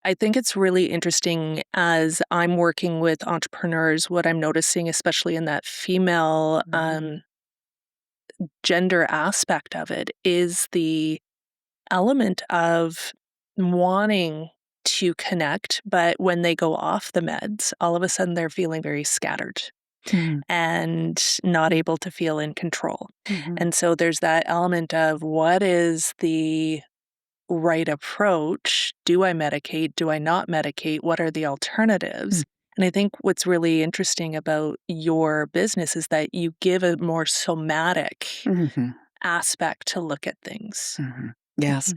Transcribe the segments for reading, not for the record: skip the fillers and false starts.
I think it's really interesting as I'm working with entrepreneurs, what I'm noticing, especially in that female gender aspect of it, is the element of wanting to connect, but when they go off the meds, all of a sudden they're feeling very scattered Mhm. and not able to feel in control. Mhm. And so there's that element of what is the right approach? Do I medicate? Do I not medicate? What are the alternatives? And I think what's really interesting about your business is that you give a more somatic Mhm. aspect to look at things. Mhm. Yes.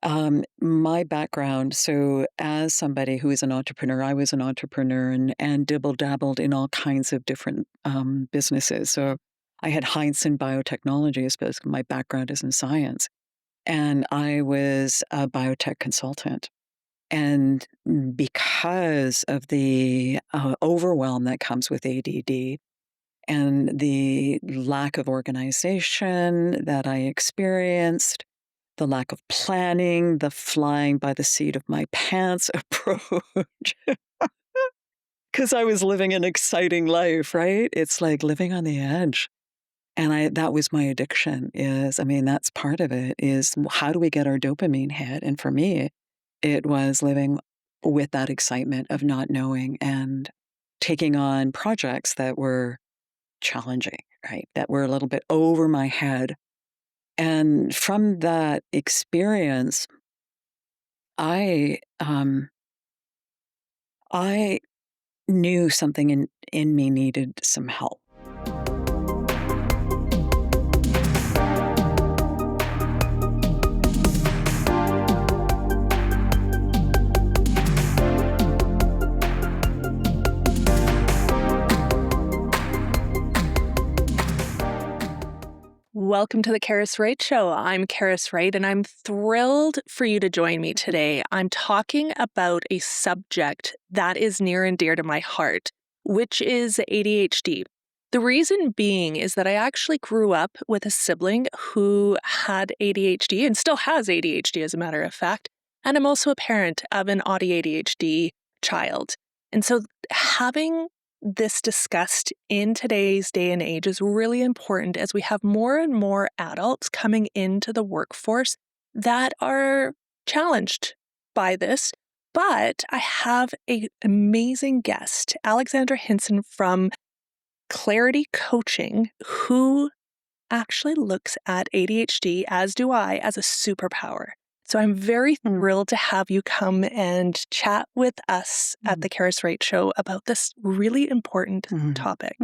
Mhm. My background, so as somebody who is an entrepreneur, I was an entrepreneur and dibble-dabbled in all kinds of different businesses. So I had Hindson Biotechnology, I suppose my background is in science. And I was a biotech consultant. And because of the overwhelm that comes with ADD and the lack of organization that I experienced, the lack of planning, the flying by the seat of my pants approach, because I was living an exciting life, right? It's like living on the edge. And that was my addiction is, I mean, that's part of it is how do we get our dopamine hit? And for me, it was living with that excitement of not knowing and taking on projects that were challenging, right? That were a little bit over my head. And from that experience, I I knew something in me needed some help. Welcome to the Karas Wright Show. I'm Karas Wright, and I'm thrilled for you to join me today. I'm talking about a subject that is near and dear to my heart, which is ADHD. The reason being is that I actually grew up with a sibling who had ADHD and still has ADHD, as a matter of fact. And I'm also a parent of an ADHD child. And so having this discussed in today's day and age is really important as we have more and more adults coming into the workforce that are challenged by this. But I have an amazing guest, Alexandra Hindson from Clarity Coaching, who actually looks at ADHD, as do I, as a superpower. So I'm very Mm, thrilled to have you come and chat with us at mm, the Karas Wright Show about this really important mm, topic.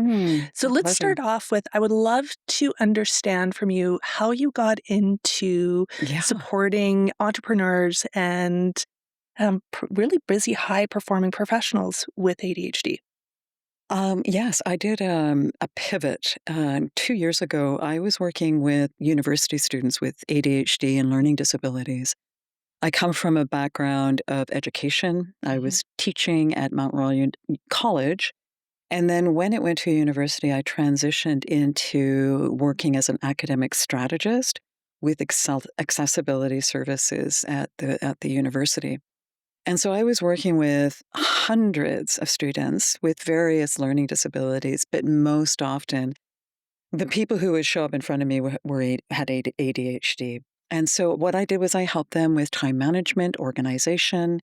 So a let's pleasure. start off with, I would love to understand from you how you got into Yeah. supporting entrepreneurs and really busy, high performing professionals with ADHD. Yes, I did a pivot. 2 years ago, I was working with university students with ADHD and learning disabilities. I come from a background of education. I Mhm. was teaching at Mount Royal College. And then when it went to university, I transitioned into working as an academic strategist with accessibility services at the university. And so I was working with hundreds of students with various learning disabilities, but most often the people who would show up in front of me had ADHD. And so what I did was I helped them with time management, organization,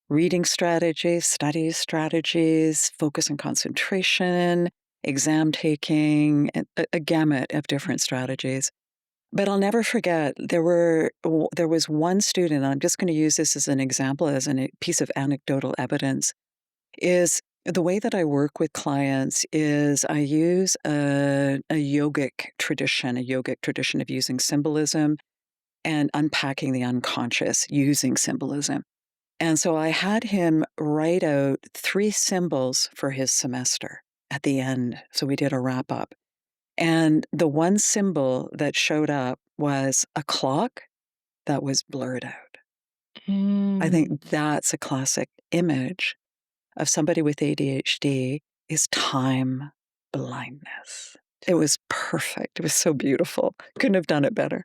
reading strategies, study strategies, focus and concentration, exam taking, and a gamut of different strategies. But I'll never forget there was one student, and I'm just going to use this as an example, as a piece of anecdotal evidence, is the way that I work with clients is I use a yogic tradition of using symbolism and unpacking the unconscious using symbolism. And so I had him write out 3 symbols for his semester at the end. So we did a wrap up. And the one symbol that showed up was a clock that was blurred out. I Mm. think that's a classic image of somebody with ADHD is time blindness. It was perfect. It was so beautiful. Couldn't have done it better.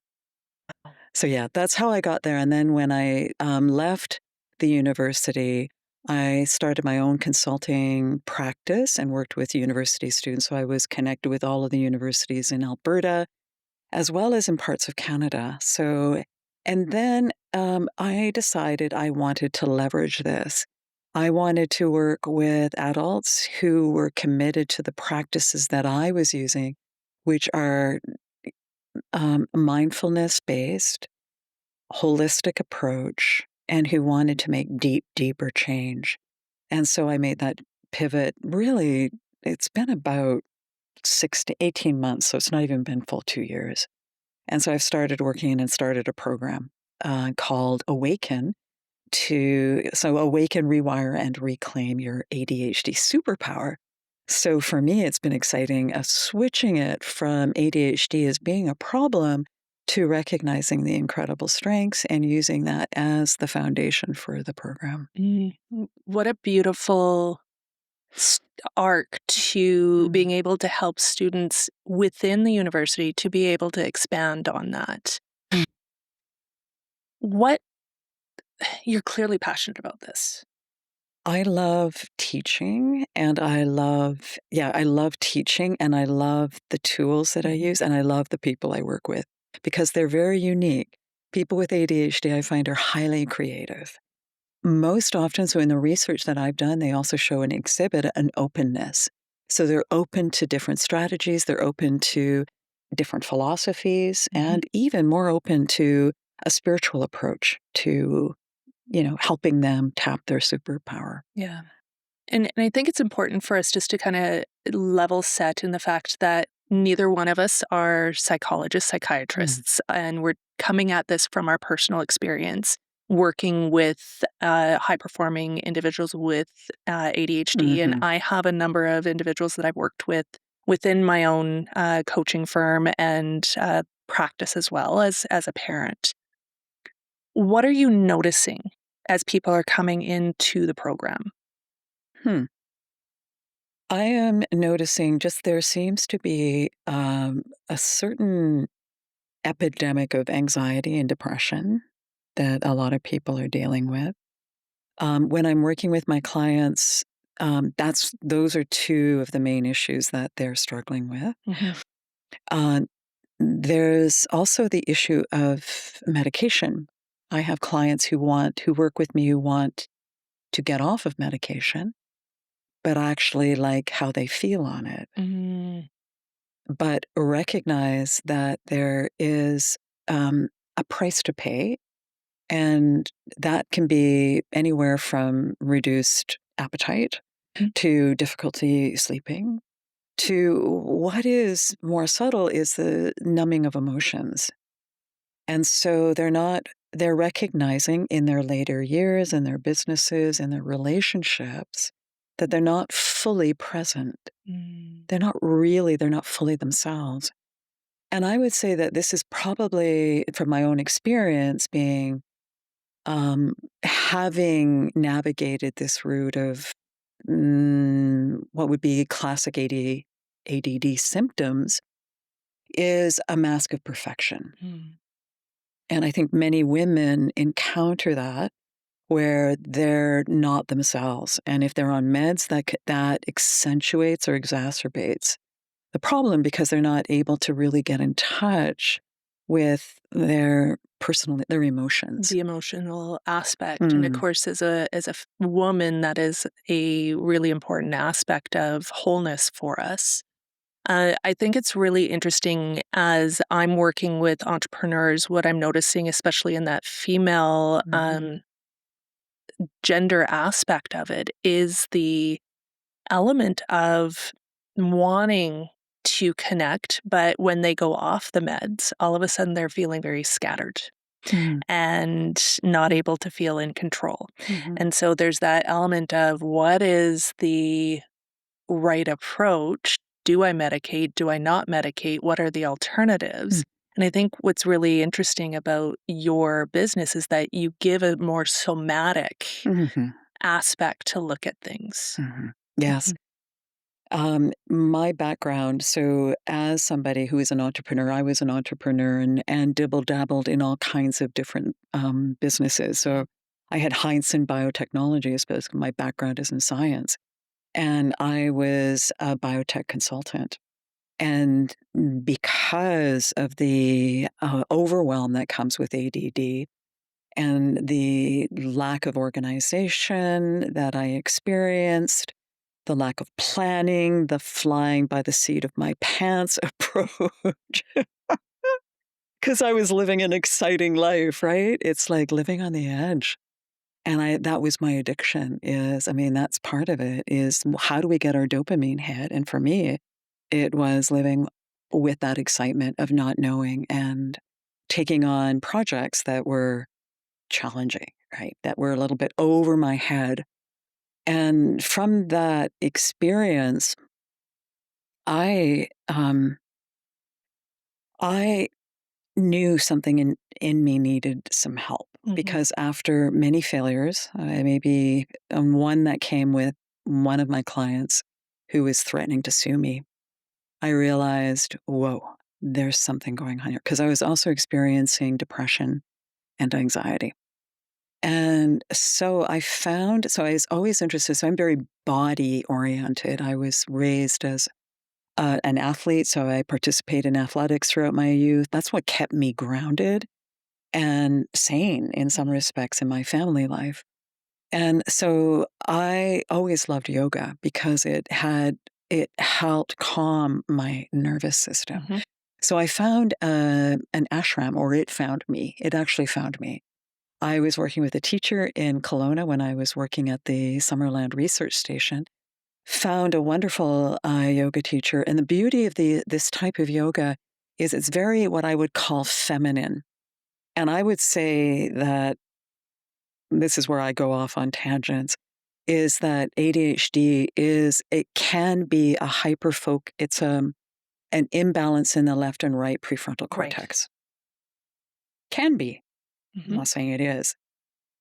So yeah, that's how I got there. And then when I left the university, I started my own consulting practice and worked with university students. So I was connected with all of the universities in Alberta as well as in parts of Canada. So, and then I decided I wanted to leverage this. I wanted to work with adults who were committed to the practices that I was using, which are mindfulness based, holistic approach, and who wanted to make deeper change. And so I made that pivot really, it's been about 6 to 18 months. So it's not even been full 2 years. And so I've started working and started a program called Awaken Awaken, Rewire, and Reclaim Your ADHD Superpower. So for me, it's been exciting switching it from ADHD as being a problem to recognizing the incredible strengths and using that as the foundation for the program. What a beautiful arc to being able to help students within the university to be able to expand on that. What You're clearly passionate about this. I love teaching and I love teaching and I love the tools that I use and I love the people I work with because they're very unique. People with ADHD I find are highly creative. Most often, so in the research that I've done, they also show and exhibit an openness. So they're open to different strategies, they're open to different philosophies, and even more open to a spiritual approach to helping them tap their superpower. Yeah. And I think it's important for us just to kind of level set in the fact that neither one of us are psychologists, psychiatrists, and we're coming at this from our personal experience working with high performing individuals with ADHD. And I have a number of individuals that I've worked with within my own coaching firm and practice as well as a parent. What are you noticing as people are coming into the program? Hmm. I am noticing just there seems to be a certain epidemic of anxiety and depression that a lot of people are dealing with. When I'm working with my clients, those are two of the main issues that they're struggling with. Uh, there's also the issue of medication. I have clients who work with me who want to get off of medication, but actually like how they feel on it. But recognize that there is a price to pay, and that can be anywhere from reduced appetite to difficulty sleeping to what is more subtle is the numbing of emotions. And so they're recognizing in their later years, in their businesses, in their relationships, that they're not fully present. They're not fully themselves. And I would say that this is probably, from my own experience, being having navigated this route of what would be classic ADD symptoms, is a mask of perfection. And I think many women encounter that where they're not themselves. And if they're on meds, that accentuates or exacerbates the problem because they're not able to really get in touch with their emotions. The emotional aspect. And of course, as a woman, that is a really important aspect of wholeness for us. I think it's really interesting as I'm working with entrepreneurs, what I'm noticing, especially in that female gender aspect of it, is the element of wanting to connect, but when they go off the meds, all of a sudden they're feeling very scattered and not able to feel in control. And so there's that element of what is the right approach? Do I medicate? Do I not medicate? What are the alternatives? And I think what's really interesting about your business is that you give a more somatic aspect to look at things. Yes. My background, so as somebody who is an entrepreneur, I was an entrepreneur and dibble dabbled in all kinds of different businesses. So I had Hindson biotechnology, because my background is in science, and I was a biotech consultant. And because of the overwhelm that comes with ADD and the lack of organization that I experienced, the lack of planning, the flying by the seat of my pants approach, because I was living an exciting life, right? It's like living on the edge. And that was my addiction is, I mean, that's part of it is how do we get our dopamine hit? And for me, it was living with that excitement of not knowing and taking on projects that were challenging, right? That were a little bit over my head. And from that experience, I I knew something in me needed some help Mhm. because after many failures, maybe one that came with one of my clients who was threatening to sue me, I realized, whoa, there's something going on here. Because I was also experiencing depression and anxiety. And so so I was always interested. So I'm very body oriented. I was raised as an athlete, so I participated in athletics throughout my youth. That's what kept me grounded and sane in some Mhm. respects in my family life. And so I always loved yoga because it helped calm my nervous system. Mhm. So I found an ashram, or it found me. It actually found me. I was working with a teacher in Kelowna when I was working at the Summerland Research Station. Found a wonderful yoga teacher, and the beauty of this type of yoga is it's very what I would call feminine. And I would say that this is where I go off on tangents, is that ADHD it can be a it's an imbalance in the left and right prefrontal Right. cortex. Can be. I'm Mhm. not saying it is.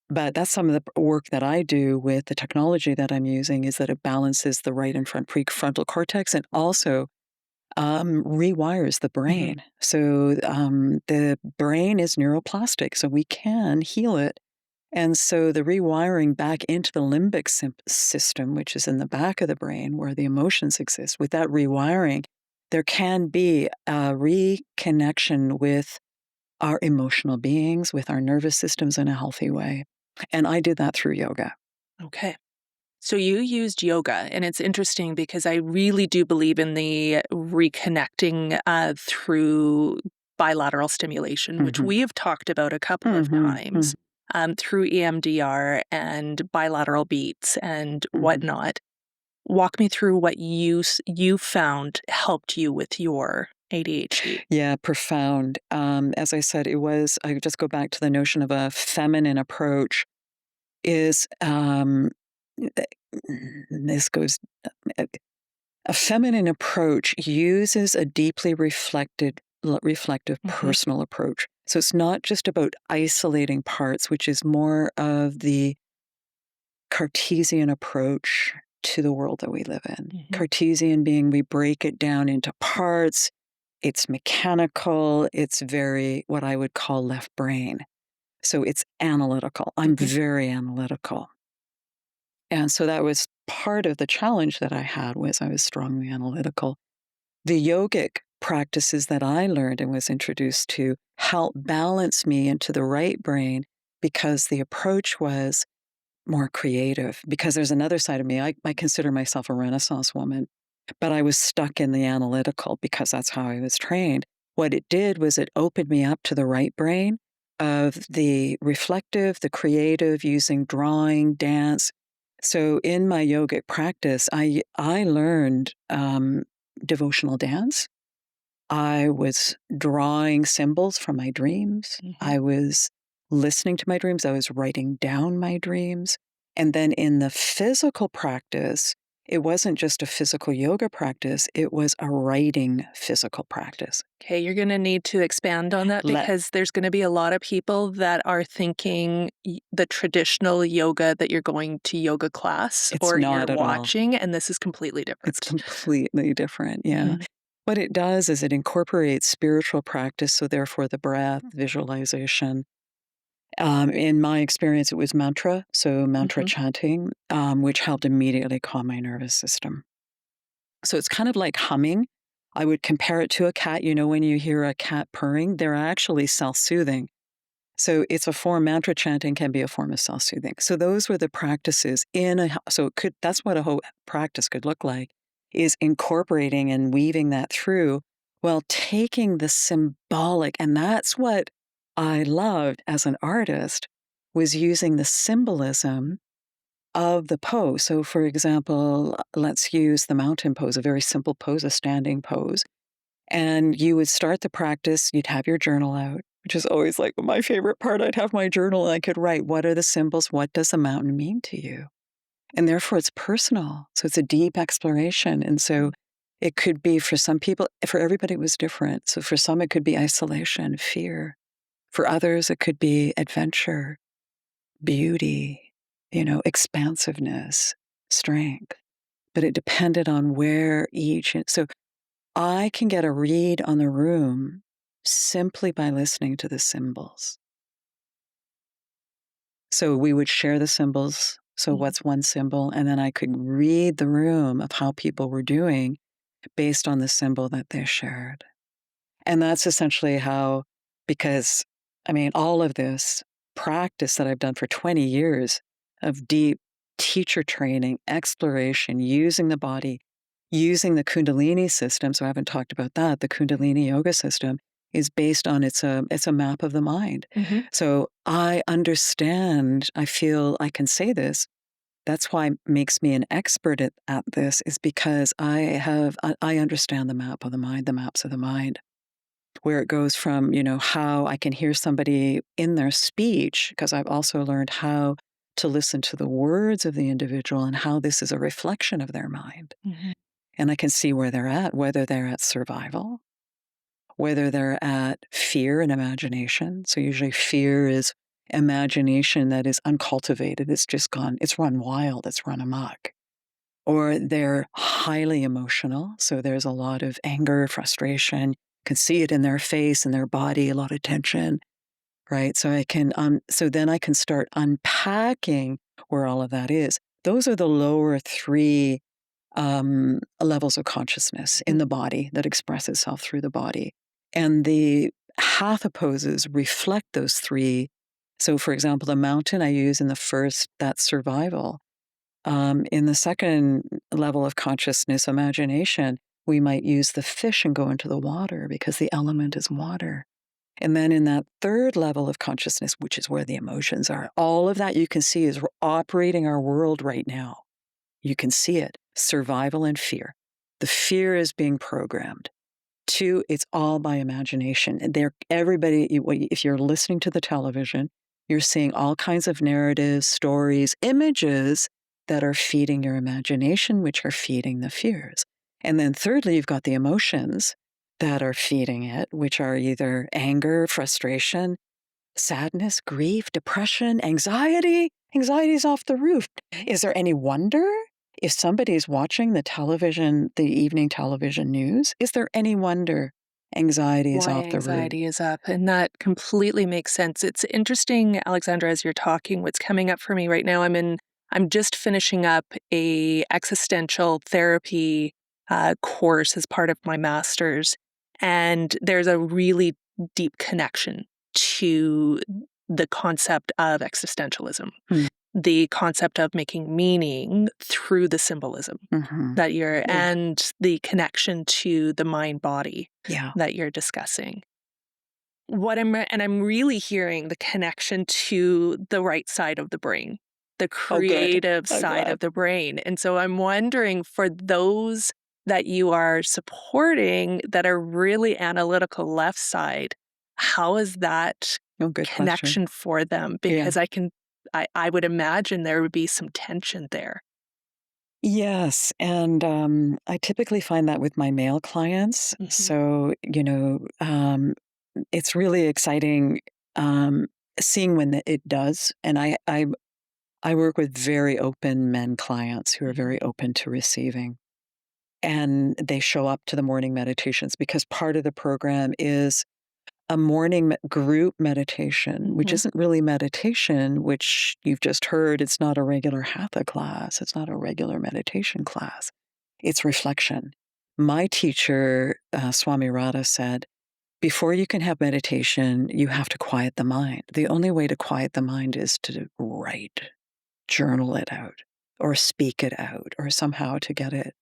But that's some of the work that I do with the technology that I'm using is that it balances the right and front prefrontal cortex and also rewires the Mhm. brain. So the brain is neuroplastic, so we can heal it. And so the rewiring back into the limbic system, which is in the back of the brain where the emotions exist, with that rewiring, there can be a reconnection with our emotional beings, with our nervous systems in a healthy way. And I did that through yoga. Okay. So you used yoga, and it's interesting because I really do believe in the reconnecting through bilateral stimulation, which Mhm. we have talked about a couple of Mhm. times Mhm. through EMDR and bilateral beats and Mhm. whatnot. Walk me through what you found helped you with your ADHD. Yeah, profound. As I said, I just go back to the notion of a feminine approach is, th- this goes, uh, a feminine approach uses a deeply reflective Mhm. personal approach. So it's not just about isolating parts, which is more of the Cartesian approach to the world that we live in. Mhm. Cartesian being we break it down into parts, it's mechanical, it's very what I would call left brain. So it's analytical. I'm Mhm. very analytical. And so that was part of the challenge that I had was I was strongly analytical. The yogic practices that I learned and was introduced to help balance me into the right brain because the approach was more creative because there's another side of me. I consider myself a Renaissance woman, but I was stuck in the analytical because that's how I was trained. What it did was it opened me up to the right brain of the reflective, the creative, using drawing, dance. So in my yogic practice, I learned devotional dance. I was drawing symbols from my dreams. Mhm. I was listening to my dreams. I was writing down my dreams. And then in the physical practice, it wasn't just a physical yoga practice, it was a writing physical practice. Okay, you're going to need to expand on that Let because there's going to be a lot of people that are thinking the traditional yoga that you're going to yoga class It's or you're not at all. watching, and this is completely It's different. completely different. Yeah. Mhm. What it does is it incorporates spiritual practice, so therefore the breath, visualization, In my experience, it was mantra, so mantra Hmm. chanting, which helped immediately calm my nervous system. So it's kind of like humming. I would compare it to a cat. You know, when you hear a cat purring, they're actually self soothing. So it's a form, mantra chanting can be a form of self soothing. So those were the practices so it could, that's what a whole practice could look like, is incorporating and weaving that through while taking the symbolic. And that's what I loved as an artist, was using the symbolism of the pose. So, for example, let's use the mountain pose, a very simple pose, a standing pose. And you would start the practice, you'd have your journal out, which is always like my favorite part. I'd have my journal and I could write, what are the symbols? What does a mountain mean to you? And therefore, it's personal. So, it's a deep exploration. And so, it could be for some people, for everybody, it was different. So, for some, it could be isolation, fear. For others, it could be adventure, beauty, expansiveness, strength. But it depended on where so I can get a read on the room simply by listening to the symbols. So we would share the symbols. So Hmm. what's one symbol? And then I could read the room of how people were doing based on the symbol that they shared. And that's essentially how, because I mean, all of this practice that I've done for 20 years of deep teacher training, exploration, using the body, using the Kundalini system. So I haven't talked about that. The Kundalini yoga system is based on it's a map of the mind. Hmm. So I understand, I feel I can say this. That's why it makes me an expert at this, is because I understand the map of the mind, the maps of the mind, where it goes from, how I can hear somebody in their speech, because I've also learned how to listen to the words of the individual and how this is a reflection of their mind. Hmm. And I can see where they're at, whether they're at survival, whether they're at fear and imagination. So usually fear is imagination that is uncultivated. It's just gone, it's run wild, it's run amok. Or they're highly emotional. So there's a lot of anger, frustration. You can see it in their face and their body, a lot of tension, right? So so then I can start unpacking where all of that is. Those are the lower three levels of consciousness in the body that express itself through the body. And the hatha poses reflect those three. So, for example, the mountain I use in the first, that's survival. In the second level of consciousness, imagination, we might use the fish and go into the water because the element is water. And then in that third level of consciousness, which is where the emotions are, all of that you can see is operating our world right now. You can see it, survival and fear. The fear is being programmed. Two, it's all by imagination. And if you're listening to the television, you're seeing all kinds of narratives, stories, images that are feeding your imagination, which are feeding the fears. And then thirdly, you've got the emotions that are feeding it, which are either anger, frustration, sadness, grief, depression, anxiety. Anxiety's off the roof. Is there any wonder if somebody's watching the evening television news? Is there any wonder anxiety is Why off the roof? anxiety is up. And that completely makes sense. It's interesting, Alexandra, as you're talking, what's coming up for me right now. I'm just finishing up a existential therapy course as part of my master's. And there's a really deep connection to the concept of existentialism, Mm, the concept of making meaning through the symbolism mhm. that you're, Yeah, and the connection to the mind body yeah. that you're discussing. I'm really hearing the connection to the right side of the brain, the Oh, good. creative I'm side glad. of the brain. And so I'm wondering, for those that you are supporting that are really analytical left side, how is that Oh, good question. connection for them? Yeah. Because I would imagine there would be some tension there. Yes, and, I typically find that with my male clients. Mhm. So, it's really exciting, um, seeing when it does, and I work with very open men clients who are Mhm. very open to receiving, and they show up to the morning meditations because part of the program is a morning group meditation, which isn't really meditation, which you've just heard. It's not a regular hatha class. It's not a regular meditation class. It's reflection. My teacher, Swami Radha, said, before you can have meditation, you have to quiet the mind. The only way to quiet the mind is to write, journal it out, or speak it out, or somehow to get it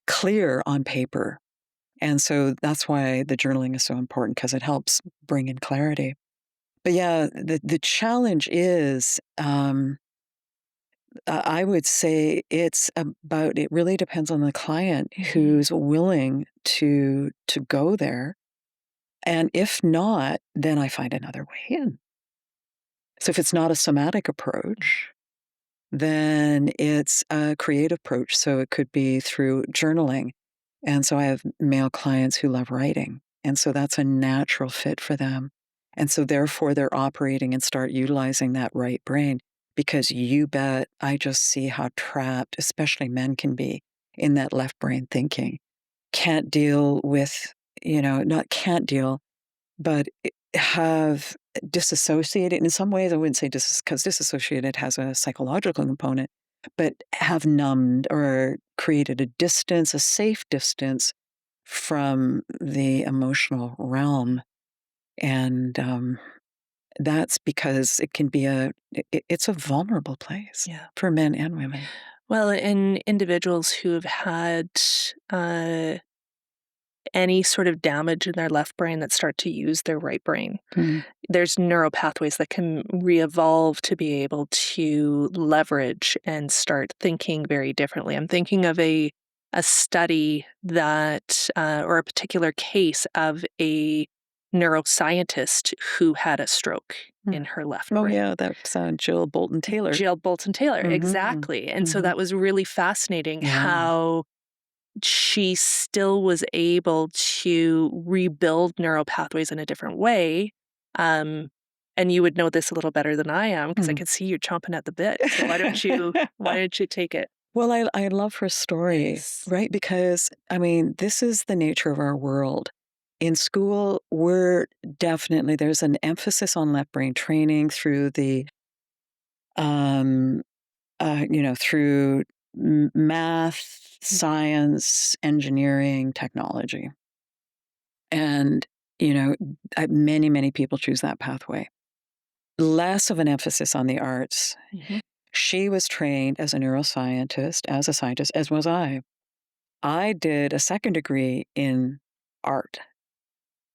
clear on paper. And so that's why the journaling is so important, because it helps bring in clarity. But yeah, the challenge is, I would say it really depends on the client who's willing to go there. And if not, then I find another way in. So if it's not a somatic approach, then it's a creative approach. So it could be through journaling. And so I have male clients who love writing. And so that's a natural fit for them. And so therefore they're operating and start utilizing that right brain, because you bet I just see how trapped, especially men can be in that left brain thinking. Can't deal with, not can't deal, but have disassociated. In some ways, I wouldn't say because disassociated has a psychological component, but have numbed or created a distance, a safe distance from the emotional realm. And that's because it can be it's a vulnerable place for men and women. Well, in individuals who have had any sort of damage in their left brain that start to use their right brain, there's neural pathways that can re-evolve to be able to leverage and start thinking very differently. I'm thinking of a study that, or a particular case of a neuroscientist who had a stroke in her left brain. Oh, yeah, that's Jill Bolton Taylor. Jill Bolton Taylor, exactly. And so that was really fascinating how she still was able to rebuild neural pathways in a different way. And you would know this a little better than I am, because I could see you chomping at the bit. So why don't you take it? Well, I love her story, right? Because, this is the nature of our world. In school, there's an emphasis on left brain training through through math, science, engineering, technology. And, many, many people choose that pathway. Less of an emphasis on the arts. She was trained as a neuroscientist, as a scientist, as was I. I did a second degree in art.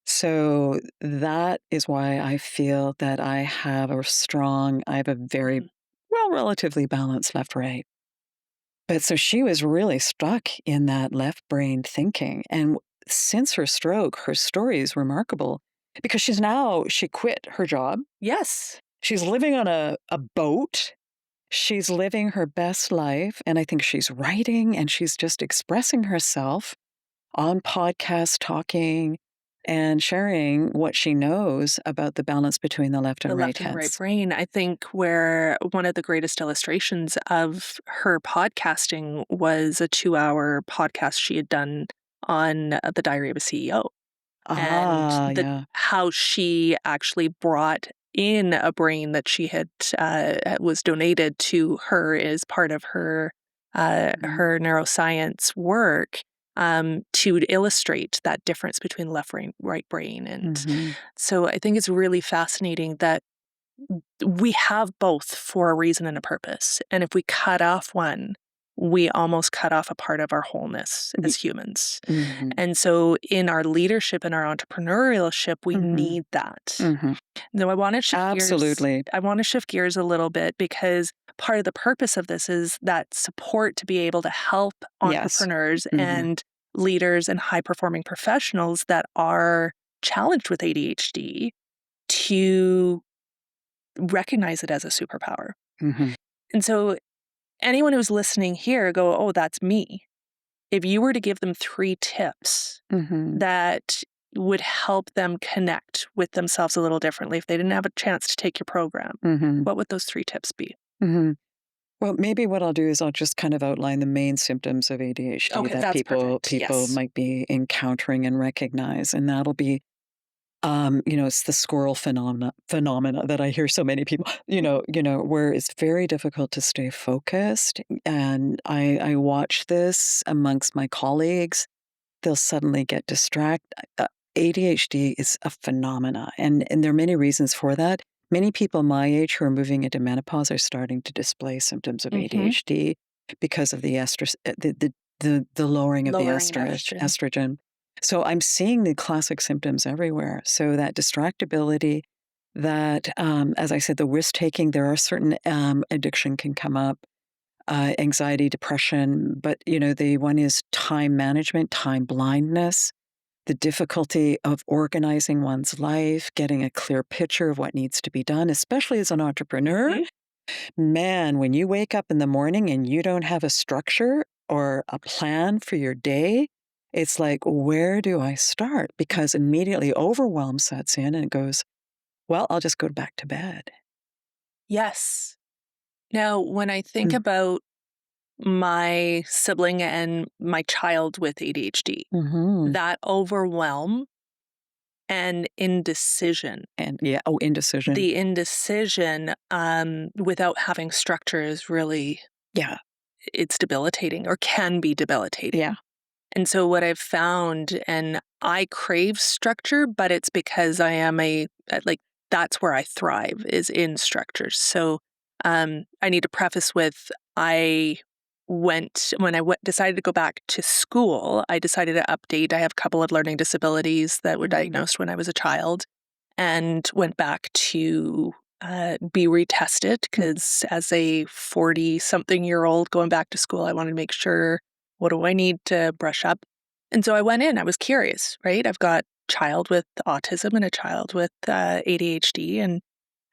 So that is why I feel that I have a very, relatively balanced left right. But so she was really stuck in that left brain thinking. And since her stroke, her story is remarkable, because she quit her job. Yes. She's living on a boat. She's living her best life. And I think she's writing, and she's just expressing herself on podcasts, talking and sharing what she knows about the balance between the left and right heads. Right brain. I think where one of the greatest illustrations of her podcasting was a 2-hour podcast she had done on the Diary of a CEO. And how she actually brought in a brain that she had was donated to her as part of her her neuroscience work, to illustrate that difference between left brain, right brain. And so I think it's really fascinating that we have both for a reason and a purpose. And if we cut off one, we almost cut off a part of our wholeness as humans. And so in our leadership and our entrepreneurship, we need that. Now I want to shift Absolutely. I want to shift gears a little bit, because part of the purpose of this is that support to be able to help entrepreneurs and leaders and high-performing professionals that are challenged with ADHD to recognize it as a superpower. And so anyone who's listening here go, oh, that's me. If you were to give them 3 tips that would help them connect with themselves a little differently if they didn't have a chance to take your program, what would those 3 tips be? Well, maybe what I'll do is I'll just kind of outline the main symptoms of ADHD that people might be encountering and recognize. And that'll be It's the squirrel phenomena that I hear so many people, where it's very difficult to stay focused. And I watch this amongst my colleagues. They'll suddenly get distracted. ADHD is a phenomena, and there are many reasons for that. Many people my age who are moving into menopause are starting to display symptoms of Mhm. ADHD because of the the lowering of the Lowering in estrogen. estrogen. So I'm seeing the classic symptoms everywhere. So that distractibility, that as I said, the risk taking. There are certain addiction can come up, anxiety, depression, but the one is time management, time blindness, the difficulty of organizing one's life, getting a clear picture of what needs to be done, especially as an entrepreneur. Mhm. Man, when you wake up in the morning and you don't have a structure or a plan for your day, it's like, where do I start? Because immediately overwhelm sets in and it goes, well, I'll just go back to bed. Yes. Now, when I think Mm. about my sibling and my child with ADHD, Mm-hmm. that overwhelm and indecision, And yeah, oh, indecision. the indecision, without having structure is really, Yeah, it's debilitating or can be yeah. debilitating. And so what I've found, and I crave structure, but it's because I am like, that's where I thrive is in structures. So I need to preface with, when I decided to go back to school, I decided to update. I have a couple of learning disabilities that were diagnosed when I was a child, and went back to be retested Mm. because as a 40-something-year-old going back to school, I wanted to make sure, what do I need to brush up? And so I went in, I was curious, right? I've got a child with autism and a child with ADHD, and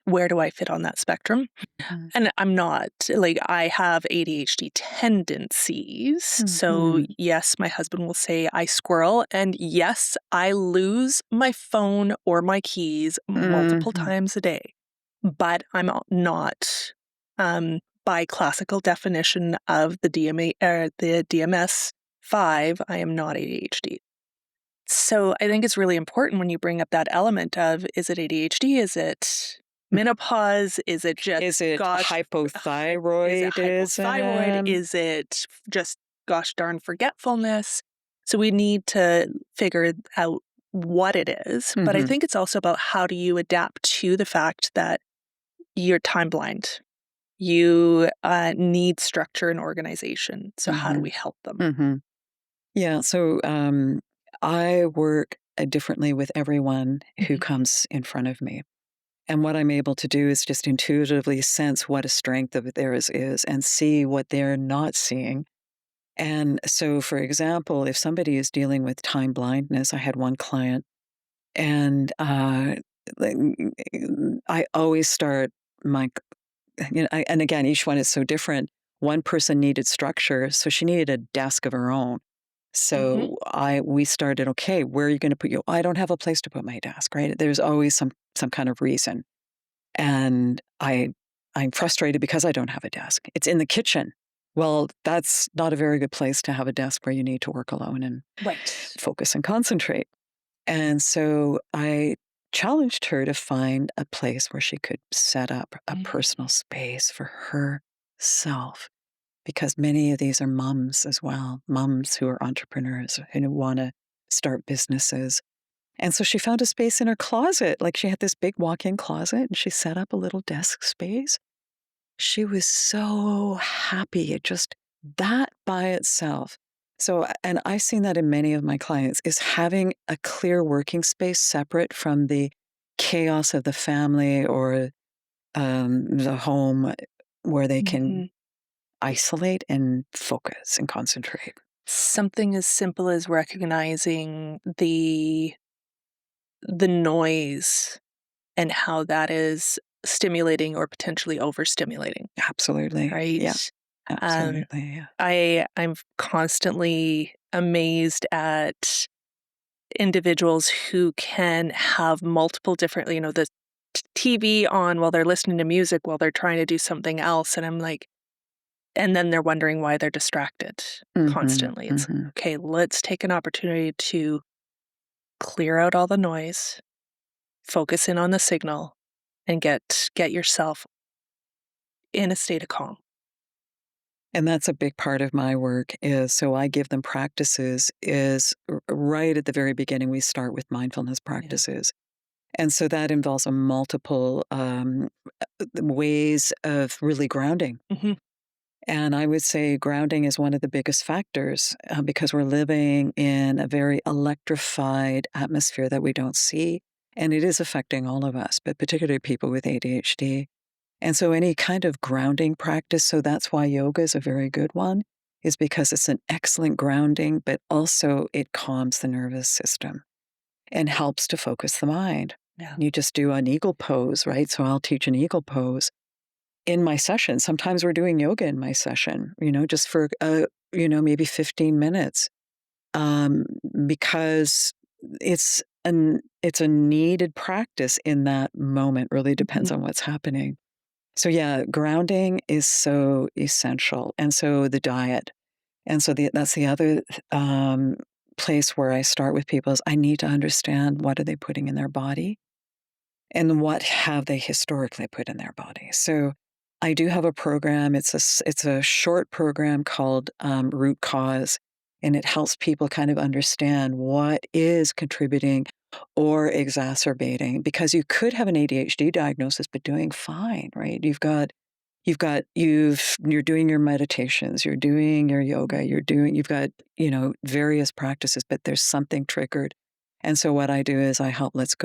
where do I fit on that spectrum? Mhm. And I'm not, like, I have ADHD tendencies. So, Mhm. yes, my husband will say I squirrel. And yes, I lose my phone or my keys multiple Mhm. times a day. But I'm not, by classical definition of the DMS 5, I am not ADHD. So I think it's really important when you bring up that element of, is it ADHD? Is it menopause? Is it just, Is it gosh, is it hypothyroid? hypothyroidism? Is it just, gosh darn, forgetfulness? So we need to figure out what it is. But I Mhm. think it's also about, how do you adapt to the fact that you're time blind? You need structure and organization. So how do we Mhm. help them? Mhm. Yeah, so, I work, differently with everyone who Mhm. comes in front of me, and what I'm able to do is just intuitively sense what a strength of theirs is and see what they're not seeing. And so, for example, if somebody is dealing with time blindness, I had one client, and, like, I always start my and again, each one is so different. One person needed structure, so she needed a desk of her own. Mhm. So we started, okay, where are you going to put your, I don't have a place to put my desk, right? There's always some kind of reason. And I'm frustrated because I don't have a desk. It's in the kitchen. Well, that's not a very good place to have a desk where you need to work alone and Right. focus and concentrate. And so I challenged her to find a place where she could set up a personal Mhm. space for herself, because many of these are mums as well, mums who are entrepreneurs and who want to start businesses. And so she found a space in her closet. Like, she had this big walk in closet and she set up a little desk space. She was so happy. It just, that by itself. So, and I've seen that in many of my clients, is having a clear working space separate from the chaos of the family or the home, where they can Mhm. isolate and focus and concentrate. Something as simple as recognizing the noise and how that is stimulating or potentially overstimulating, Absolutely. Yeah. right? Um, Absolutely. Yeah. I'm constantly amazed at individuals who can have multiple different, the TV on while they're listening to music while they're trying to do something else, and I'm like, and then they're wondering why they're distracted Mhm. constantly. It's like, Mhm. okay, let's take an opportunity to clear out all the noise, focus in on the signal and get yourself in a state of calm. And that's a big part of my work is so I give them practices is right at the very beginning, we start with mindfulness Yeah. practices. And so that involves a multiple ways of really grounding. Mhm. And I would say grounding is one of the biggest factors because we're living in a very electrified atmosphere that we don't see. And it is affecting all of us, but particularly people with ADHD. And so any kind of grounding practice, so that's why yoga is a very good one, is because it's an excellent grounding, but also it calms the nervous system and helps to focus the mind. Yeah. You just do an eagle pose, right? So I'll teach an eagle pose in my session. Sometimes we're doing yoga in my session, just for, maybe 15 minutes um, because it's a needed practice in that moment, really depends Mhm. on what's happening. So yeah, grounding is so essential, and so the diet, and so that's the other place where I start with people is I need to understand what are they putting in their body, and what have they historically put in their body. So I do have a program. It's a short program called Root Cause, and it helps people kind of understand what is contributing or exacerbating because you could have an ADHD diagnosis but doing fine, right? You're doing your meditations, you're doing your yoga, you've got, various practices, but there's something triggered. And so what I do is I help, let's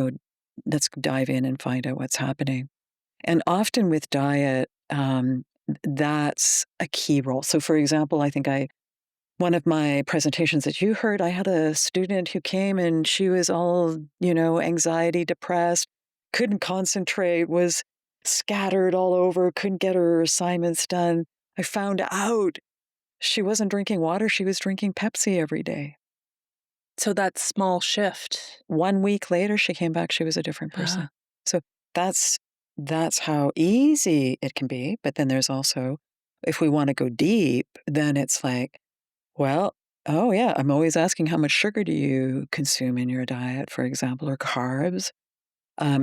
dive in and find out what's happening. And often with diet, that's a key role. So for example, one of my presentations that you heard, I had a student who came and she was all, anxiety, depressed, couldn't concentrate, was scattered all over, couldn't get her assignments done. I found out she wasn't drinking water, she was drinking Pepsi every day. So that small shift. 1 week later, she came back, she was a different Yeah. person. So that's that's how easy it can be. But then there's also, if we want to go deep, then it's like, well, oh yeah, I'm always asking how much sugar do you consume in your diet, for example, or carbs?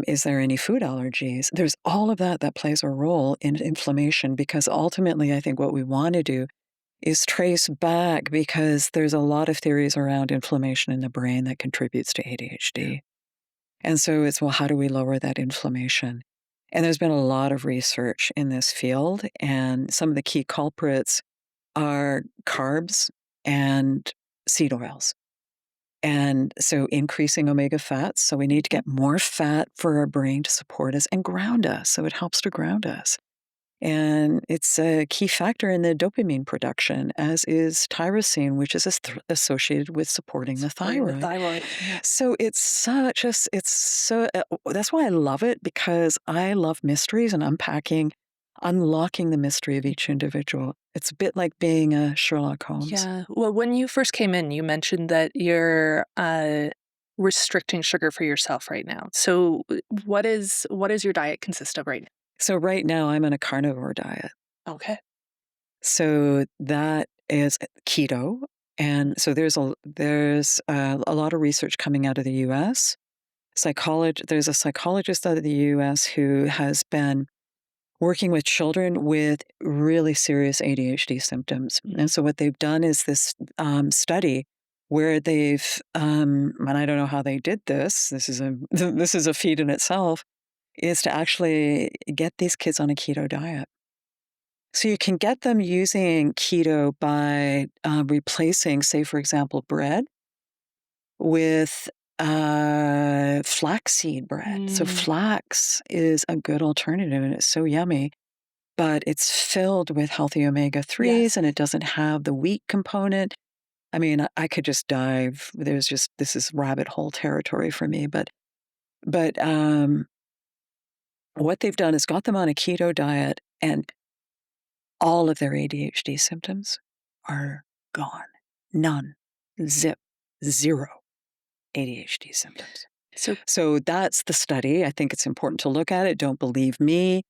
Is there any food allergies? There's all of that plays a role in inflammation because ultimately, I think what we want to do is trace back because there's a lot of theories around inflammation in the brain that contributes to Yeah. ADHD. And so it's, well, how do we lower that inflammation? And there's been a lot of research in this field, and some of the key culprits are carbs and seed oils. And so increasing omega fats. So we need to Mhm. get more fat for our brain to support us and ground us. So it helps to ground us. And it's a key factor in the dopamine production, as is tyrosine, which is associated with supporting the Supporting the thyroid. thyroid. Yeah. So it's so, that's why I love it because I love mysteries and unpacking, unlocking the mystery of each individual. It's a bit like being a Sherlock Holmes. Yeah. Well, when you first came in, you mentioned that you're restricting sugar for yourself right now. So, what is your diet consist of right So right now I'm on a carnivore diet. now? Okay. So that is keto. And so there's a lot of research coming out of the US. There's a psychologist out of the US who has been working with children with really serious ADHD symptoms. And Mhm. so what they've done is this study where and I don't know how they did this. This is a feat in itself, is to actually get these kids on a keto diet. So you can get them using keto by replacing, say, for example, bread with flaxseed bread. So Mm, flax is a good alternative, and it's so yummy. But it's filled with healthy omega yes. 3s, and it doesn't have the wheat component. I mean, I could just dive. This is rabbit hole territory for me. But what they've done is got them on a keto diet, and all of their ADHD symptoms are gone. None. Zip. Zero ADHD symptoms. So, So that's the study. I think it's important to look at it. Don't believe me.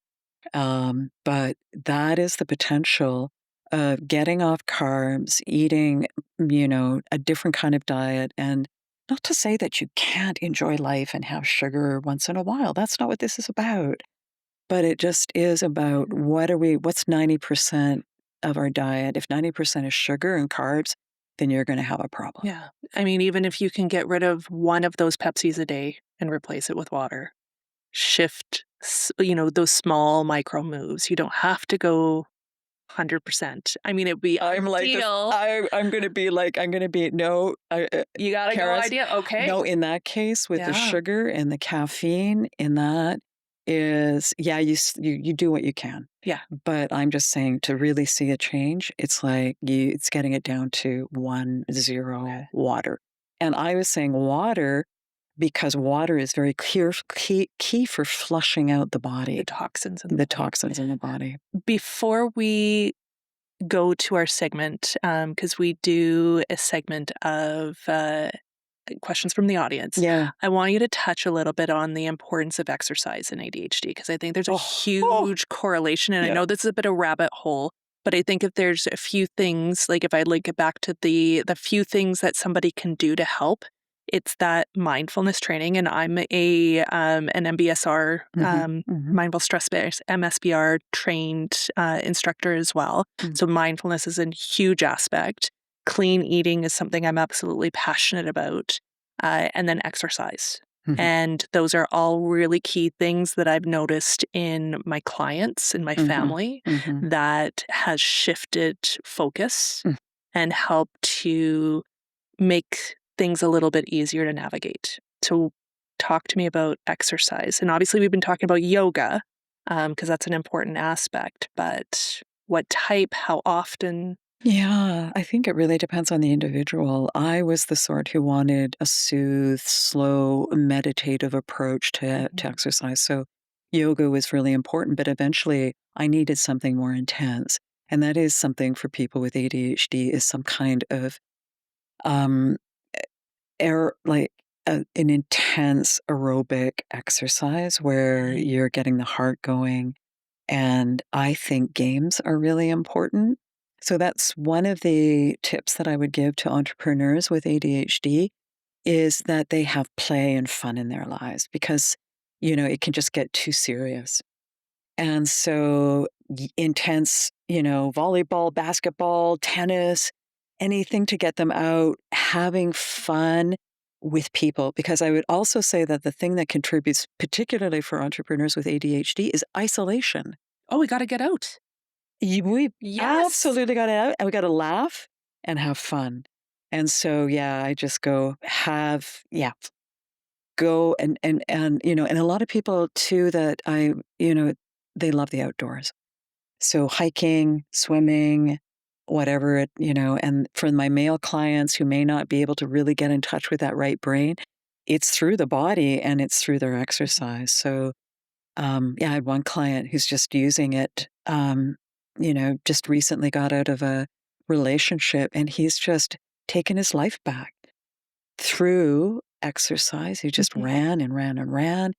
But that is the potential of getting off carbs, eating, a different kind of diet, and not to say that you can't enjoy life and have sugar once in a while. That's not what this is about. But it just is about what's 90% of our diet? If 90% is sugar and carbs, then you're going to have a problem. Yeah. I mean, even if you can get rid of one of those Pepsis a day and replace it with water, shift, those small micro moves. You don't have to go 100%. I mean, it'd be I'm like this. ideal. I'm going to be like, I'm going to be, no, You gotta go Karas, idea. Okay. no, in that case, with the Yeah. sugar and the caffeine in that is, yeah, you do what you can. Yeah. But I'm just saying to really see a change, it's like it's getting it down to 1-0 Okay. water. And I was saying water because water is very key for flushing out the body, The toxins in the the body. toxins in the body. Before we go to our segment, because we do a segment of questions from the audience. Yeah. I want you to touch a little bit on the importance of exercise in ADHD because I think there's a Oh, huge correlation. And I yeah. know this is a bit of a rabbit hole, but I think if there's a few things, like if I link it back to the few things that somebody can do to help, it's that mindfulness training. And I'm an MBSR, mindful stress based MSBR trained instructor as well. So mindfulness is a huge aspect. Clean eating is something I'm absolutely passionate about, and then exercise. And those are all really key things that I've noticed in my clients, in my family, that has shifted focus and helped to make things a little bit easier to navigate. So talk to me about exercise. And obviously we've been talking about yoga, because that's an important aspect, but what type, how often? Yeah, I think it really depends on the individual. I was the sort who wanted a soothed, slow, meditative approach to exercise. So yoga was really important, but eventually I needed something more intense. And that is something for people with ADHD is some kind of um like an intense aerobic exercise where you're getting the heart going. And I think games are really important. So that's one of the tips that I would give to entrepreneurs with ADHD is that they have play and fun in their lives because, it can just get too serious. And so intense, volleyball, basketball, tennis, anything to get them out, having fun with people. Because I would also say that the thing that contributes, particularly for entrepreneurs with ADHD, is isolation. Oh, we got to get out. We Yes. absolutely got it out, and we got to laugh and have fun. And so, yeah, I just go and a lot of people too that they love the outdoors. So hiking, swimming, whatever and for my male clients who may not be able to really get in touch with that right brain, it's through the body and it's through their exercise. So yeah, I had one client who's just using it, just recently got out of a relationship and he's just taken his life back through exercise. He just ran and ran and ran.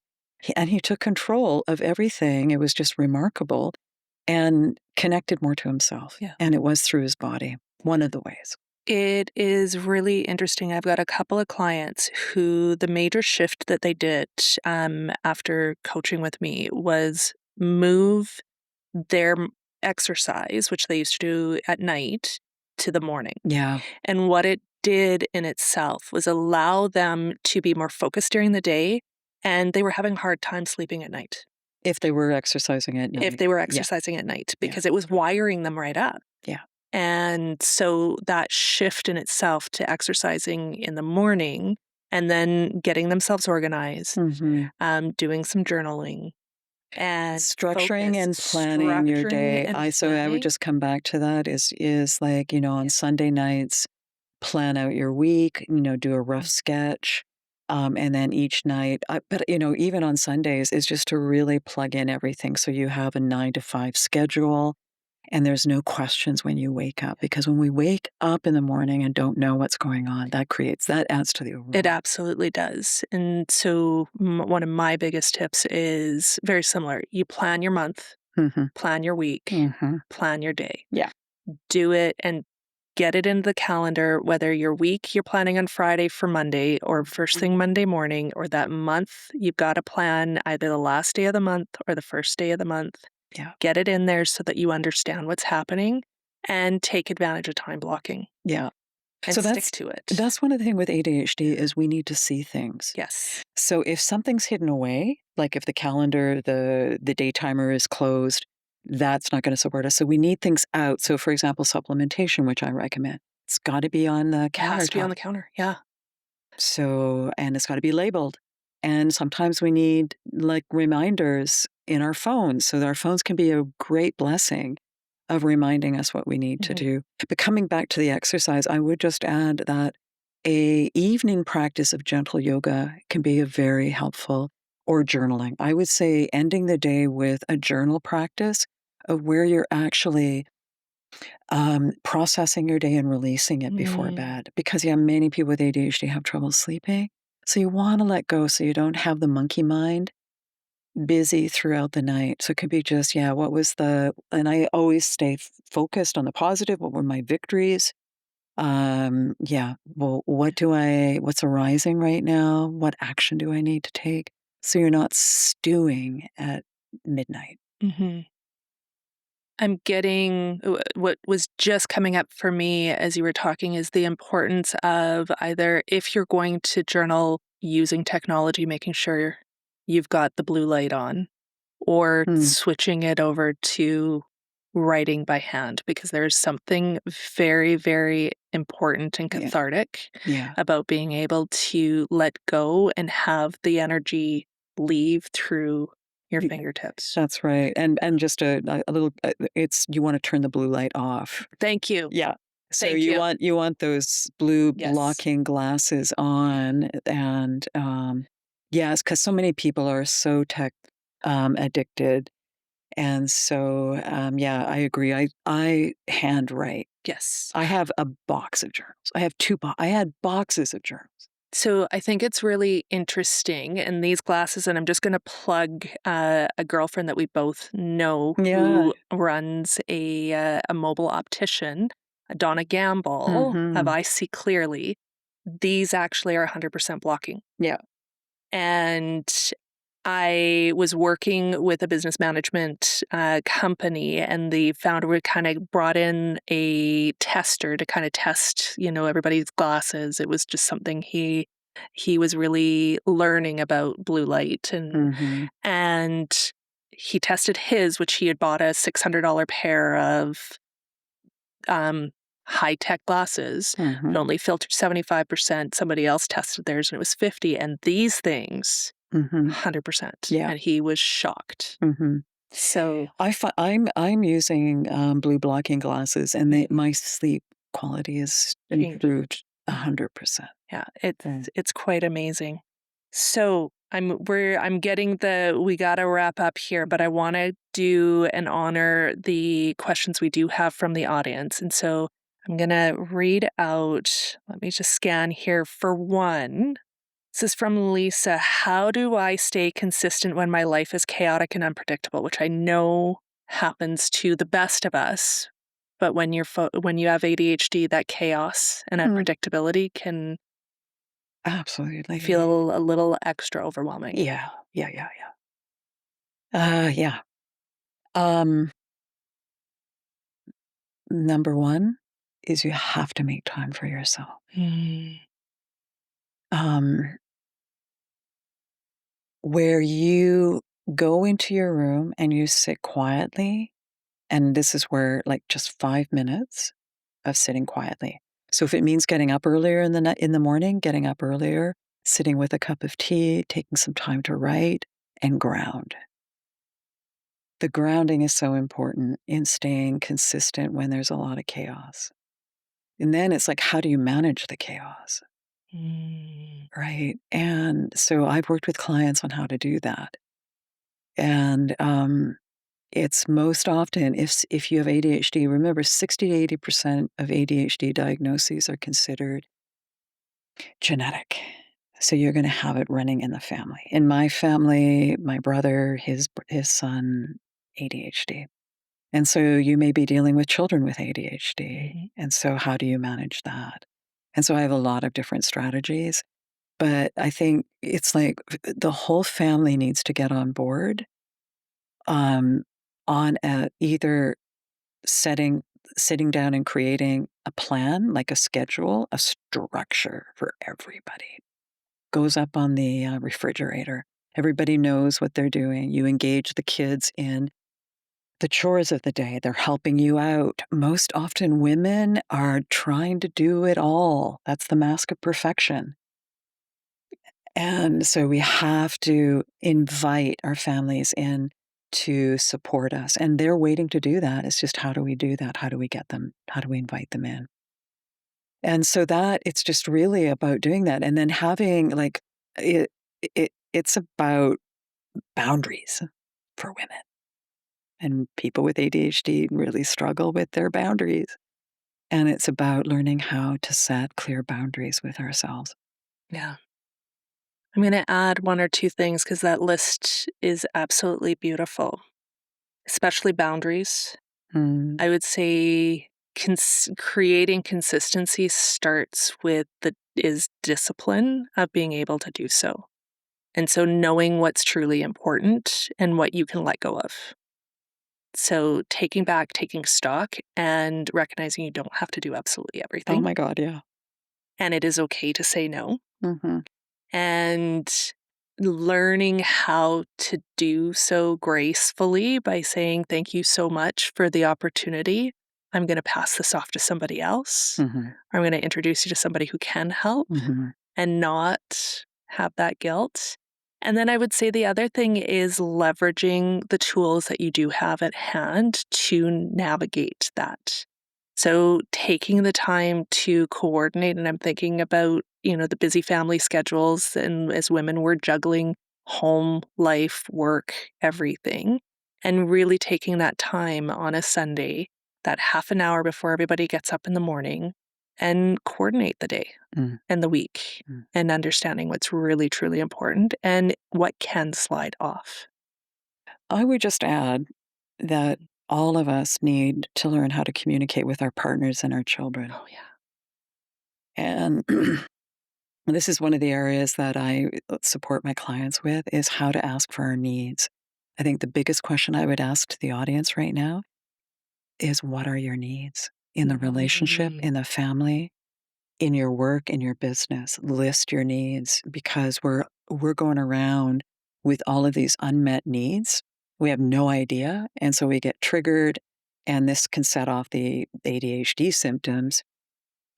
And he took control of everything. It was just remarkable and connected more to himself. Yeah. And it was through his body, one of the ways. It is really interesting. I've got a couple of clients who the major shift that they did after coaching with me was move their exercise, which they used to do at night, to the morning. Yeah. And what it did in itself was allow them to be more focused during the day, and they were having a hard time sleeping at night. If they were exercising at night. If they were exercising at night, because it was wiring them right up. Yeah. And so that shift in itself to exercising in the morning and then getting themselves organized, doing some journaling and structuring and planning your day. I would just come back to that is like, on Sunday nights, plan out your week, do a rough sketch. And then each night, but even on Sundays is just to really plug in everything. So you have a 9 to 5 schedule. And there's no questions when you wake up, because when we wake up in the morning and don't know what's going on, that adds to the overwhelm. It absolutely does. And so one of my biggest tips is very similar. You plan your month, plan your week, plan your day. Yeah. Do it and get it into the calendar, whether your week you're planning on Friday for Monday or first Mhm. thing Monday morning, or that month you've got to plan either the last day of the month or the first day of the month. Yeah. Get it in there so that you understand what's happening and take advantage of time blocking Yeah. and So stick to it. that's one of the thing with ADHD is we need to see things. Yes. So if something's hidden away, like if the calendar, the day timer is closed, that's not going to support us. So we need things out. So for example, supplementation, which I recommend, it's got to be on the It has to be on countertop. the counter. Yeah. So, and it's got to be labeled. And sometimes we need like reminders in our phones. So that our phones can be a great blessing of reminding us what we need to Mhm. do. But coming back to the exercise, I would just add that a evening practice of gentle yoga can be a very helpful, or journaling. I would say ending the day with a journal practice of where you're actually processing your day and releasing it before Mm. bed. Because, yeah, many people with ADHD have trouble sleeping. So you want to let go so you don't have the monkey mind busy throughout the night. So it could be just, yeah, what was and I always stay focused on the positive. What were my victories? Yeah, well, what's arising right now? What action do I need to take? So you're not stewing at midnight. Mhm. I'm getting what was just coming up for me as you were talking is the importance of either if you're going to journal using technology, making sure you've got the blue light on, or Mm, switching it over to writing by hand, because there's something very, very important and yeah, cathartic yeah. about being able to let go and have the energy leave through your fingertips. That's right, and just a little, it's you wanna turn the blue light off. Thank you. Yeah. So Thank you. you want those blue Yes. blocking glasses on, and, yes, because so many people are so tech, addicted, and so, yeah, I agree. I handwrite. Yes. I have a box of journals. I had boxes of journals. So I think it's really interesting, and these glasses, and I'm just going to plug a girlfriend that we both know Yeah. who runs a mobile optician, Donna Gamble of Mhm. I See Clearly. These actually are 100% blocking. Yeah. And I was working with a business management company, and the founder kind of brought in a tester to kind of test, everybody's glasses. It was just something he was really learning about blue light, Mhm. and he tested his, which he had bought a $600 pair of um, high tech glasses, Mhm. but only filtered 75%. Somebody else tested theirs and it was 50, and these things Mhm. 100%, Yeah. and he was shocked. Mhm. So I'm using, blue blocking glasses, and mhm, my sleep quality is change. improved Mhm. 100%. Yeah, it's Mm. it's quite amazing. So I'm getting we gotta wrap up here, but I wanna do and honor the questions we do have from the audience. And so I'm gonna read out, let me just scan here for one. This is from Lisa. How do I stay consistent when my life is chaotic and unpredictable? Which I know happens to the best of us. But when you have ADHD, that chaos and Mm. unpredictability can Absolutely. feel a little extra overwhelming. Yeah. Yeah, yeah, yeah. Yeah. Um, Number 1 is you have to make time for yourself. Mm, Um, where you go into your room and you sit quietly, and this is where, like, just 5 minutes of sitting quietly. So if it means getting up earlier in the morning, getting up earlier, sitting with a cup of tea, taking some time to write, and ground. The grounding is so important in staying consistent when there's a lot of chaos. And then it's like, how do you manage the chaos? mm, Right. And so I've worked with clients on how to do that. And it's most often if you have ADHD, remember 60 to 80% of ADHD diagnoses are considered genetic. So you're going to have it running in the family. In my family, my brother, his son, ADHD. And so you may be dealing with children with ADHD. Mhm. And so how do you manage that? And so I have a lot of different strategies, but I think it's like the whole family needs to get on board um, on either setting sitting down and creating a plan, like a schedule, a structure for everybody. Goes up on the refrigerator. Everybody knows what they're doing. You engage the kids in the chores of the day. They're helping you out. Most often, women are trying to do it all. That's the mask of perfection. And so we have to invite our families in to support us. And they're waiting to do that. It's just how do we do that? How do we get them? How do we invite them in? And so that it's just really about doing that. And then having like it, it's about boundaries for women. And people with ADHD really struggle with their boundaries. And it's about learning how to set clear boundaries with ourselves. Yeah. I'm going to add one or two things because that list is absolutely beautiful, especially boundaries. Mm. I would say creating consistency starts with the is discipline of being able to do so. And so knowing what's truly important and what you can let go of. So taking back, taking stock, and recognizing you don't have to do absolutely Oh everything. my God, yeah. And it is okay to say no. Hmm. And learning how to do so gracefully by saying, thank you so much for the opportunity. I'm going to pass this off to somebody else. Hmm. Or I'm going to introduce you to somebody who can help Hmm. and not have that guilt. And then I would say the other thing is leveraging the tools that you do have at hand to navigate that. So taking the time to coordinate, and I'm thinking about, the busy family schedules, and as women, we're juggling home, life, work, everything, and really taking that time on a Sunday, that half an hour before everybody gets up in the morning, and coordinate the day Mm. and the week, Mm. and understanding what's really, truly important and what can slide off. I would just add that all of us need to learn how to communicate with our partners and our children. Oh, yeah. And this is one of the areas that I support my clients with is how to ask for our needs. I think the biggest question I would ask to the audience right now is what are your needs in the relationship, Mm, in the family, in your work, in your business? List your needs because we're going around with all of these unmet needs. We have no idea, and so we get triggered, and this can set off the ADHD symptoms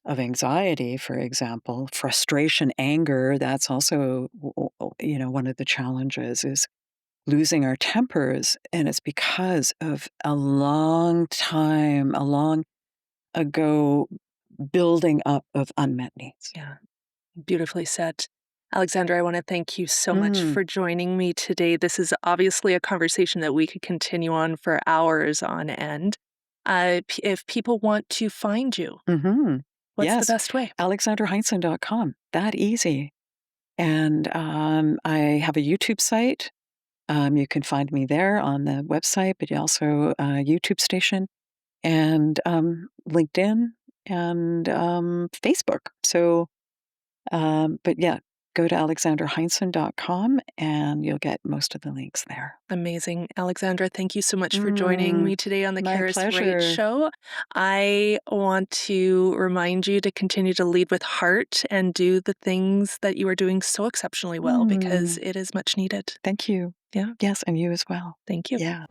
of anxiety, for example, frustration, anger. That's also one of the challenges is losing our tempers, and it's because of a long ago building up of unmet needs. yeah. Beautifully said. Alexandra, I want to thank you so much Mm. for joining me today. This is obviously a conversation that we could continue on for hours on end. If people want to find you, Hmm. what's the Yes, best way? alexandrahindson.com. That easy. And I have a YouTube site. You can find me there on the website, but also a YouTube station and LinkedIn and Facebook. So, but yeah, go to alexandrahindson.com and you'll get most of the links there. Amazing. Alexandra, thank you so much for joining Mm, me today on the my Karas Wright pleasure. Show. I want to remind you to continue to lead with heart and do the things that you are doing so exceptionally well because Mm, it is much needed. thank you. Yeah, Yes, and you as well. thank you. Yeah.